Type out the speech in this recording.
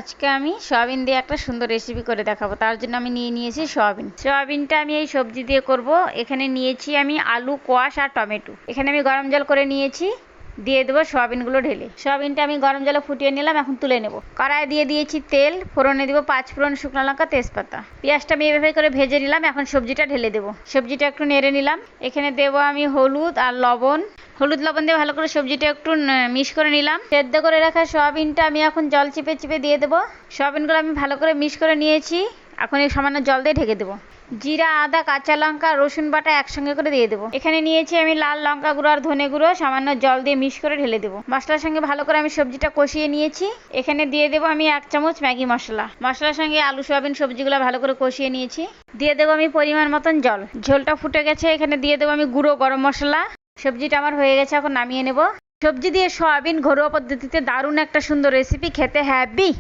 আজকে আমি সয়াবিন দিয়ে একটা সুন্দর রেসিপি করে দেখাবো। তার জন্য আমি নিয়ে নিয়েছি সয়াবিন। সয়াবিনটা আমি এই সবজি দিয়ে করব। এখানে নিয়েছি আমি আলু, কোয়াশ আর টমেটো। এখানে আমি গরম জল করে নিয়েছি, দিয়ে দেবো সয়াবিনগুলো ঢেলে। সয়াবিনটা আমি গরম জলে ফুটিয়ে নিলাম, এখন তুলে নেব। কড়াই দিয়ে দিয়েছি তেল, ফোড়নে দিব 5 ফোড়ন, শুকনো লঙ্কা, তেজপাতা। পেঁয়াজটা আমি এভাবে করে ভেজে নিলাম, এখন সবজিটা ঢেলে দেবো। সবজিটা একটু নেড়ে নিলাম। এখানে দেবো আমি হলুদ আর লবণ। হলুদ লবণ দিয়ে ভালো করে সবজিটা একটু মিক্স করে নিলাম। সেদ্ধ করে রাখা সয়াবিনটা আমি এখন জল চিপে চিপে দিয়ে দেবো। সয়াবিনগুলো আমি ভালো করে মিক্স করে নিয়েছি, এখন এই সামান্য জল দিয়ে ঢেকে দেবো। জিরা, আদা, কাঁচা লঙ্কা, রসুন বাটা একসঙ্গে করে দিয়ে দেবো। এখানে নিয়েছি আমি লাল লঙ্কা গুঁড়ো আর ধনে গুঁড়ো, সামান্য জল দিয়ে মিক্স করে ঢেলে দেবো। মশলার সঙ্গে ভালো করে আমি সবজিটা কষিয়ে নিয়েছি। এখানে দিয়ে দেবো আমি 1 চামচ ম্যাগি মশলা। মশলার সঙ্গে আলু, সয়াবিন, সবজিগুলো ভালো করে কষিয়ে নিয়েছি। দিয়ে দেবো আমি পরিমাণ মতন জল। ঝোলটা ফুটে গেছে, এখানে দিয়ে দেবো আমি গুঁড়ো গরম মশলা। সবজিটা আমার হয়ে গেছে, এখন নামিয়ে নেব। সবজি দিয়ে সয়াবিন ঘরোয়া পদ্ধতিতে দারুণ একটা সুন্দর রেসিপি, খেতে হ্যাভি।